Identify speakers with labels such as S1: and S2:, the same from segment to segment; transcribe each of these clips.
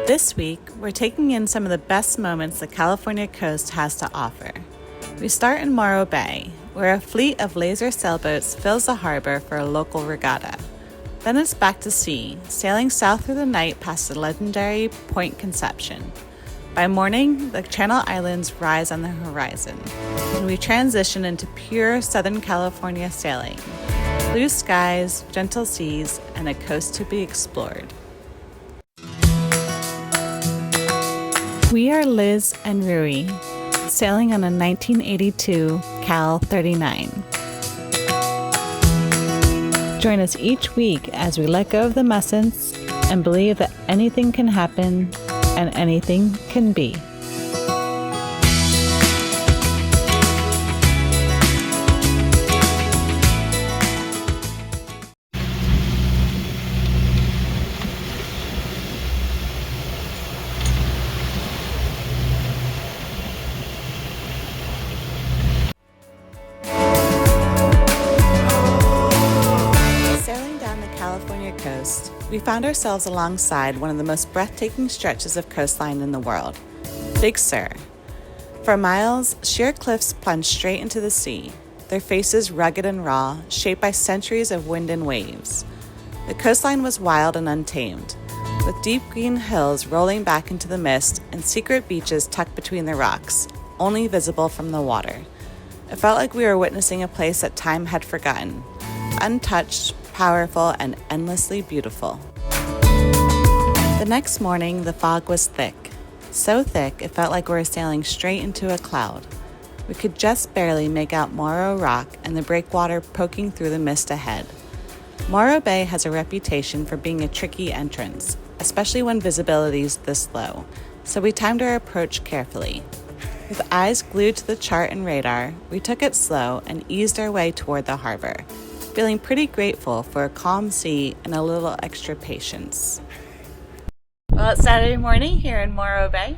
S1: This week, we're taking in some of the best moments the California coast has to offer. We start in Morro Bay, where a fleet of laser sailboats fills the harbor for a local regatta. Then it's back to sea, sailing south through the night past the legendary Point Conception. By morning, the Channel Islands rise on the horizon, and we transition into pure Southern California sailing. Blue skies, gentle seas, and a coast to be explored. We are Liz and Rui, sailing on a 1982 Cal 39. Join us each week as we let go of the mussets and believe that anything can happen and anything can be. Coast, we found ourselves alongside one of the most breathtaking stretches of coastline in the world, Big Sur. For miles, sheer cliffs plunge straight into the sea, their faces rugged and raw, shaped by centuries of wind and waves. The coastline was wild and untamed, with deep green hills rolling back into the mist and secret beaches tucked between the rocks, only visible from the water. It felt like we were witnessing a place that time had forgotten, untouched, powerful, and endlessly beautiful. The next morning, the fog was thick. So thick, it felt like we were sailing straight into a cloud. We could just barely make out Morro Rock and the breakwater poking through the mist ahead. Morro Bay has a reputation for being a tricky entrance, especially when visibility is this low, so we timed our approach carefully. With eyes glued to the chart and radar, we took it slow and eased our way toward the harbor, feeling pretty grateful for a calm sea and a little extra patience. Well, it's Saturday morning here in Morro Bay,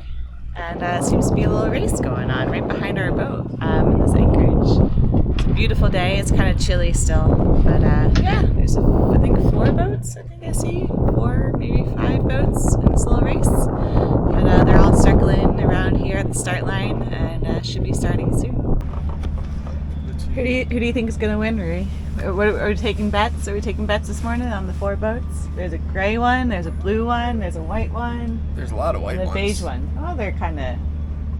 S1: and seems to be a little race going on right behind our boat in this anchorage. It's a beautiful day. It's kind of chilly still, but yeah, there's I think 4 boats. I think I see 4, maybe 5 boats in this little race, but they're all circling around here at the start line and should be starting soon. Who do you think is going to win, Rui? Are we taking bets? Are we taking bets this morning on the 4 boats? There's a gray one, there's a blue one, there's a white one.
S2: There's a lot of white ones.
S1: And a beige one. Oh, they're kind of,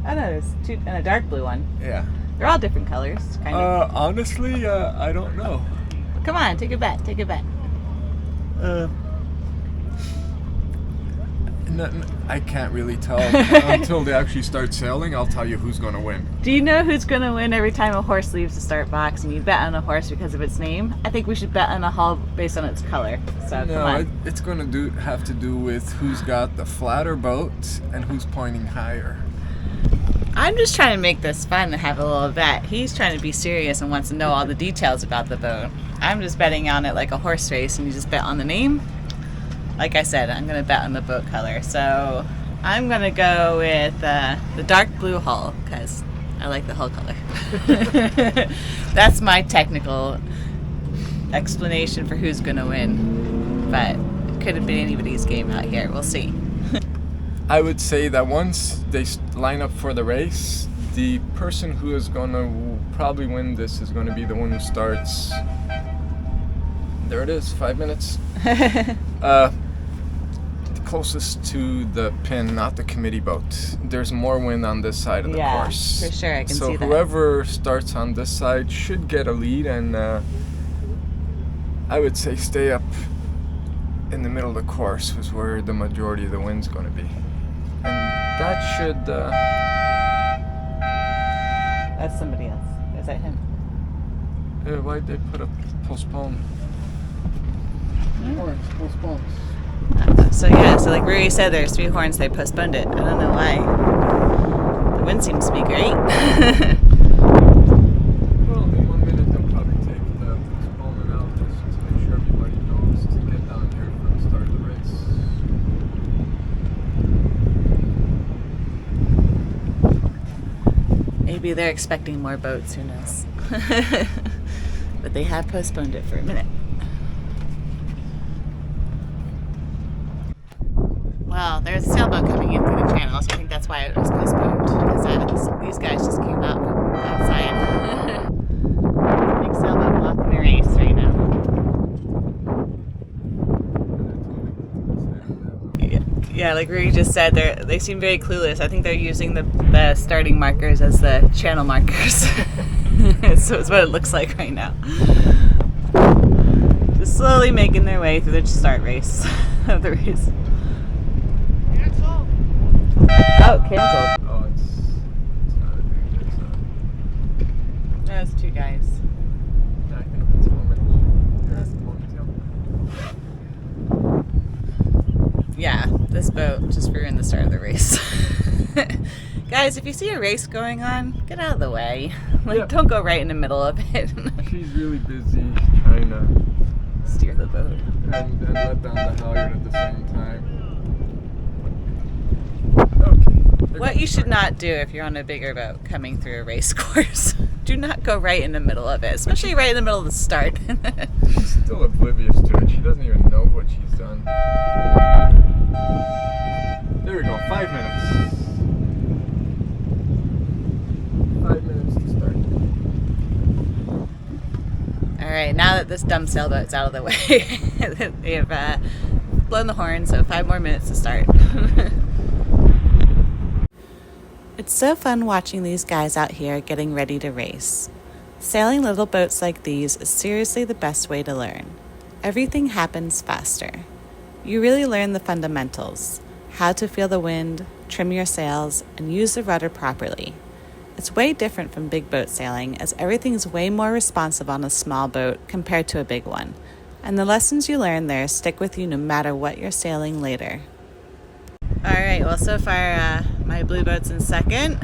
S1: I don't know, there's 2, and a dark blue one.
S2: Yeah.
S1: They're all different colors, kind of.
S2: Honestly, I don't know.
S1: Come on, take a bet, take a bet.
S2: I can't really tell until they actually start sailing. I'll tell you who's going to win.
S1: Do you know who's going to win every time a horse leaves the start box and you bet on a horse because of its name? I think we should bet on a hull based on its color. So
S2: no,
S1: come on.
S2: It's going to have to do with who's got the flatter boat and who's pointing higher.
S1: I'm just trying to make this fun and have a little bet. He's trying to be serious and wants to know all the details about the boat. I'm just betting on it like a horse race, and you just bet on the name. Like I said, I'm going to bet on the boat color. So I'm going to go with the dark blue hull because I like the hull color. That's my technical explanation for who's going to win. But it could have been anybody's game out here. We'll see.
S2: I would say that once they line up for the race, the person who is going to probably win this is going to be the one who starts. There it is, 5 minutes. Closest to the pin, not the committee boat. There's more wind on this side of the course.
S1: Yeah, for sure, I can see that.
S2: So whoever starts on this side should get a lead, and I would say stay up in the middle of the course is where the majority of the wind's going to be. And that should...
S1: That's somebody else. Is that him?
S2: Why'd they put a postpone?
S3: Horns, postpone.
S1: So like Rui said, there's 3 horns, they postponed it. I don't know why. The wind seems to be great.
S2: Well, in 1 minute they'll probably take the postponement out just to make sure everybody knows to get down here for the start of the race.
S1: Maybe they're expecting more boats, who knows. But they have postponed it for a minute. Well, there's a sailboat coming in through the channel, so I think that's why it was postponed. Because these guys just came up outside. Big sailboat blocking the race right now. Yeah, like Rudy just said, they seem very clueless. I think they're using the starting markers as the channel markers. So it's what it looks like right now. Just slowly making their way through the start race of the race.
S2: Cancelled.
S1: Oh, canceled.
S2: Oh, it's not a thing. It's not.
S1: No, it's two guys.
S2: I think that's moment. There's the
S1: Yeah, this boat just ruined the start of the race. Guys, if you see a race going on, get out of the way. Like,
S2: Yep.
S1: Don't go right in the middle of it.
S2: She's really busy trying to
S1: Steer the boat.
S2: and let down the halyard at the same time. Okay.
S1: What you should not do if you're on a bigger boat coming through a race course, do not go right in the middle of it, especially right in the middle of the start.
S2: She's still oblivious to it. She doesn't even know what she's done. There we go. 5 minutes. 5 minutes to start.
S1: All right, now that this dumb sailboat's out of the way, we have blown the horn, so 5 more minutes to start. It's so fun watching these guys out here getting ready to race. Sailing little boats like these is seriously the best way to learn. Everything happens faster. You really learn the fundamentals, how to feel the wind, trim your sails, and use the rudder properly. It's way different from big boat sailing, as everything's way more responsive on a small boat compared to a big one. And the lessons you learn there stick with you no matter what you're sailing later. All right, well, so far my blue boat's in second.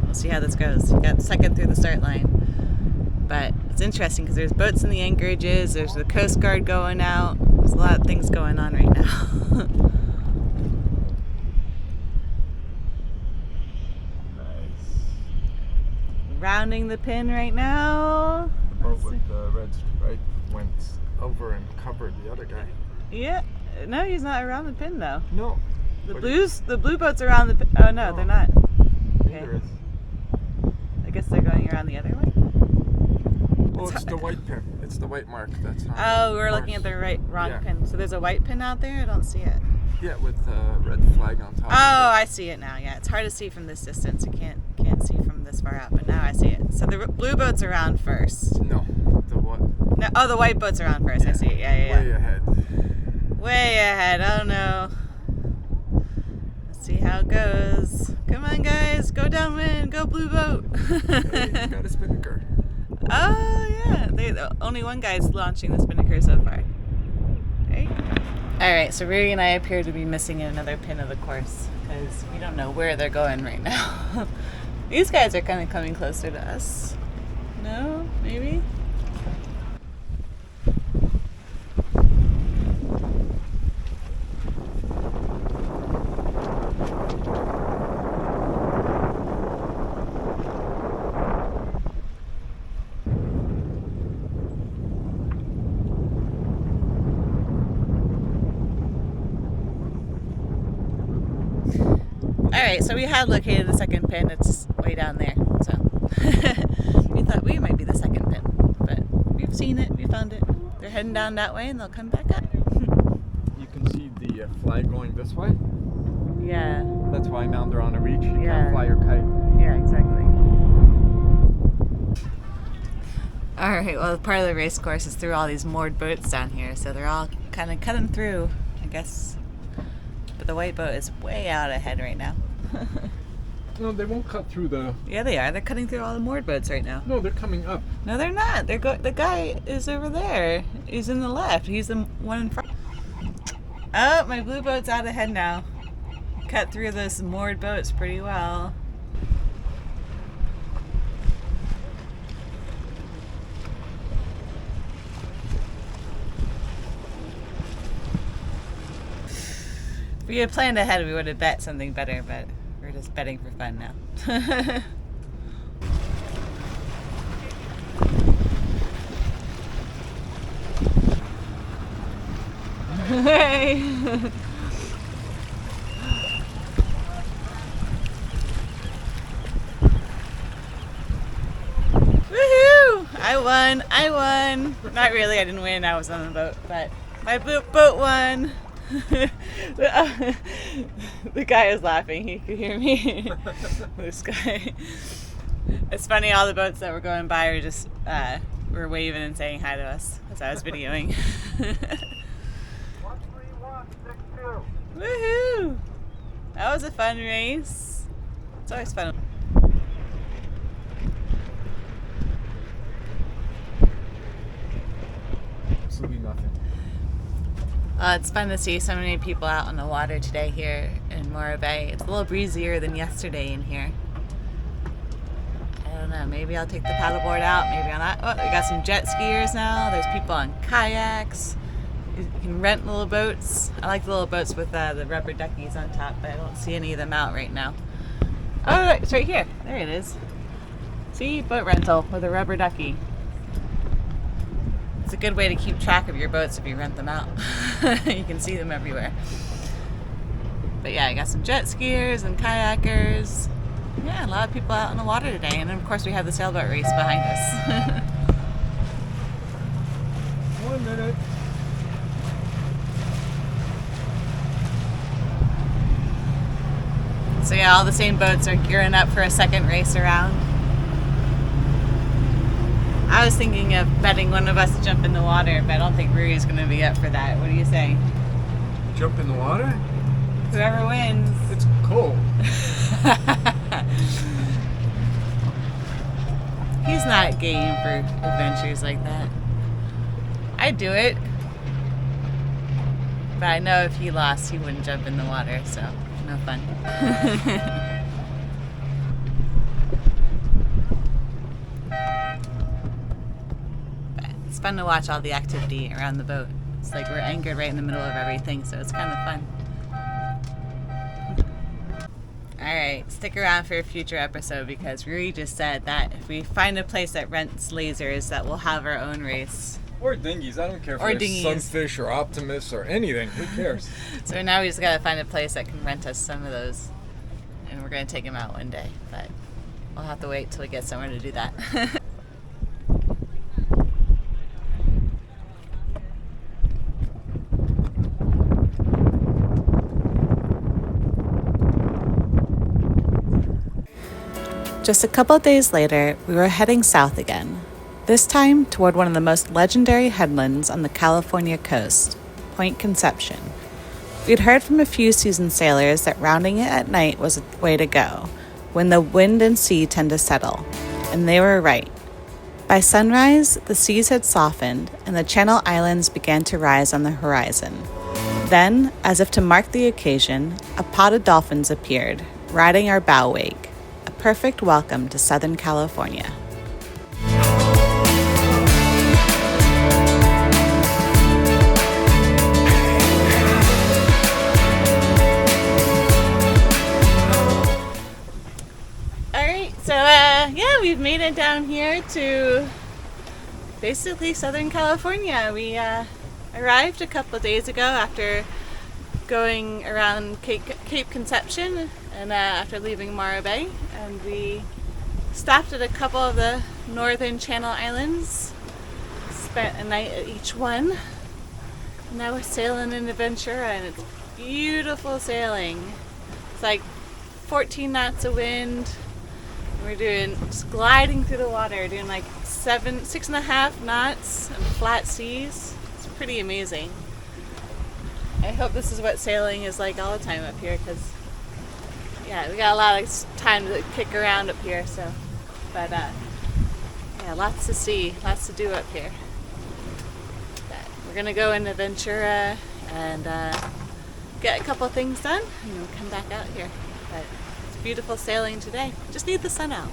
S1: We'll see how this goes. We got second through the start line. But it's interesting because there's boats in the anchorages, there's the Coast Guard going out. There's a lot of things going on right now. Rounding the pin right now.
S2: The boat with the red stripe went over and covered the other guy.
S1: Yeah, no, he's not around the pin though.
S2: No.
S1: The blue boat's around the pin. Oh no, they're not.
S2: Neither is.
S1: I guess they're going around the other way.
S2: Oh, it's the white pin. It's the white mark. That's on
S1: Oh,
S2: the
S1: we're
S2: course.
S1: looking at the wrong
S2: Yeah.
S1: pin. So there's a white pin out there? I don't see it.
S2: Yeah, with the red flag on top.
S1: Oh, I see it now. Yeah, it's hard to see from this distance. You can't see from this far out, but now I see it. So the blue boat's around first.
S2: No, the what?
S1: No, oh, the white boat's around first. I see it. Yeah.
S2: Way ahead.
S1: Way ahead. Oh no. Let's see how it goes. Come on, guys. Go downwind. Go blue boat.
S2: Hey, you got a spinnaker.
S1: Oh yeah. Only one guy's launching the spinnaker so far. Right? All right. So Rudy and I appear to be missing another pin of the course because we don't know where they're going right now. These guys are kind of coming closer to us. No? Maybe? Alright, so we had located the second pin. It's way down there. So we thought we might be the second pin. But we've seen it. We found it. They're heading down that way and they'll come back up.
S2: You can see the flag going this way.
S1: Yeah.
S2: That's why now they're on a reach. You
S1: Yeah.
S2: can't fly your kite.
S1: Yeah, exactly. Alright, well, part of the race course is through all these moored boats down here. So they're all kind of cutting through, I guess. But the white boat is way out ahead right now.
S2: No, they won't cut through the...
S1: Yeah, they are. They're cutting through all the moored boats right now.
S2: No, they're coming up.
S1: No, they're not. The guy is over there. He's in the left. He's the one in front. Oh, my blue boat's out ahead now. Cut through those moored boats pretty well. If we had planned ahead, we would have bet something better, but we're just betting for fun now. Hey. I won. Not really, I didn't win. I was on the boat, but my boat won. The guy is laughing. He could hear me. This guy. It's funny, all the boats that were going by were just were waving and saying hi to us as I was videoing.
S3: 13162.
S1: Woohoo! That was a fun race. It's always fun.
S2: Absolutely nothing.
S1: It's fun to see so many people out on the water today here in Morro Bay. It's a little breezier than yesterday in here. I don't know, maybe I'll take the paddleboard out, maybe I'll not. Oh, we got some jet skiers now. There's people on kayaks. You can rent little boats. I like the little boats with the rubber duckies on top, but I don't see any of them out right now. Oh, it's right here. There it is. See, boat rental with a rubber ducky. It's a good way to keep track of your boats if you rent them out. You can see them everywhere. But yeah, I got some jet skiers and kayakers. Yeah, a lot of people out on the water today. And then of course we have the sailboat race behind us.
S2: 1 minute.
S1: So yeah, all the same boats are gearing up for a second race around. I was thinking of betting one of us to jump in the water, but I don't think Ruri's going to be up for that. What do you say?
S2: Jump in the water?
S1: Whoever wins.
S2: It's cold.
S1: He's not game for adventures like that. I'd do it. But I know if he lost, he wouldn't jump in the water, so no fun. It's fun to watch all the activity around the boat. It's like we're anchored right in the middle of everything, so it's kind of fun. Alright, stick around for a future episode because Rui just said that if we find a place that rents lasers, that we'll have our own race.
S2: Or dinghies. I don't care if
S1: Or
S2: they're
S1: dinghies.
S2: Sunfish or Optimus or anything. Who cares?
S1: So now we just gotta find a place that can rent us some of those. And we're gonna take them out one day, but we'll have to wait till we get somewhere to do that. Just a couple of days later, we were heading south again, this time toward one of the most legendary headlands on the California coast, Point Conception. We'd heard from a few seasoned sailors that rounding it at night was a way to go, when the wind and sea tend to settle, and they were right. By sunrise, the seas had softened, and the Channel Islands began to rise on the horizon. Then, as if to mark the occasion, a pod of dolphins appeared, riding our bow wake. Perfect welcome to Southern California. Alright, so yeah, we've made it down here to basically Southern California. We arrived a couple of days ago after going around Cape Conception and after leaving Morro Bay, and we stopped at a couple of the northern Channel Islands, spent a night at each one, and now we're sailing into Ventura, and it's beautiful sailing. It's like 14 knots of wind, and we're just gliding through the water, doing like 6.5 knots and flat seas. It's pretty amazing. I hope this is what sailing is like all the time up here, because yeah, we got a lot of time to kick around up here, so, but yeah, lots to see, lots to do up here. But we're gonna go into Ventura and get a couple things done, and then come back out here. But it's beautiful sailing today. Just need the sun out.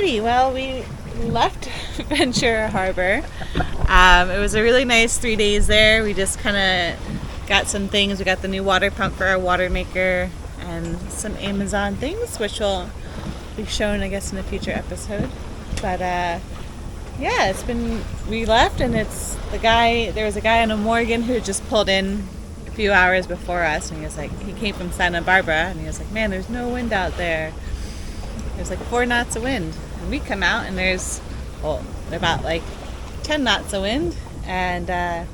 S1: Alrighty, well, we left Ventura Harbor. It was a really nice 3 days there. We just kind of got some things. We got the new water pump for our water maker and some Amazon things, which will be shown, I guess, in a future episode. But yeah, we left, and there was a guy on a Morgan who just pulled in a few hours before us, and he came from Santa Barbara, and he was like, man, there's no wind out there. There's like 4 knots of wind. And we come out, and there's about like 10 knots of wind, and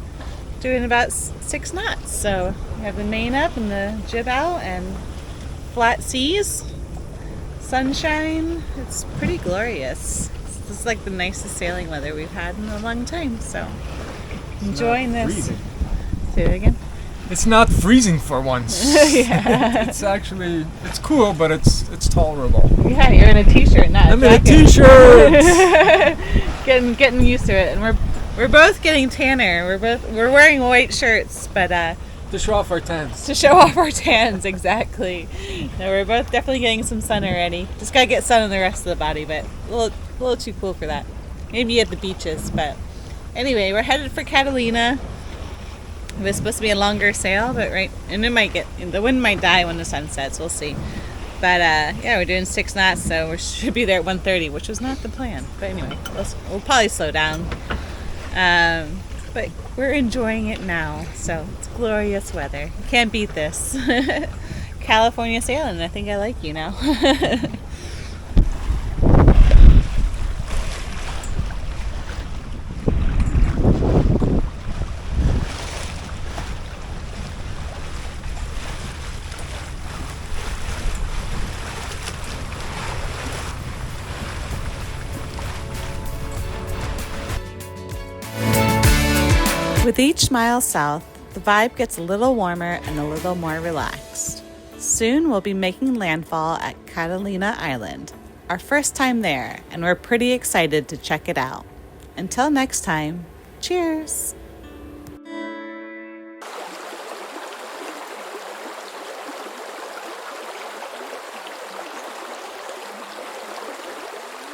S1: doing about 6 knots. So we have the main up and the jib out, and flat seas, sunshine. It's pretty glorious. This is like the nicest sailing weather we've had in a long time. So enjoying this.
S2: Freezing.
S1: Say it again.
S2: It's not freezing for once.
S1: Yeah.
S2: It's cool, but it's tolerable.
S1: Yeah, you're in a t-shirt, not
S2: I'm
S1: a
S2: in a
S1: jacket. getting used to it, and we're both getting tanner. We're wearing white shirts, but
S2: To show off our tans.
S1: to show off our tans, exactly. No, we're both definitely getting some sun already. Just gotta get sun on the rest of the body, but a little too cool for that. Maybe at the beaches, but anyway, we're headed for Catalina. It was supposed to be a longer sail, but and the wind might die when the sun sets. We'll see. But yeah, we're doing 6 knots, so we should be there at 1:30, which was not the plan. But anyway, we'll probably slow down. But we're enjoying it now, so it's glorious weather. You can't beat this. California sailing. I think I like you now. With each mile south, the vibe gets a little warmer and a little more relaxed. Soon we'll be making landfall at Catalina Island, our first time there, and we're pretty excited to check it out. Until next time, cheers!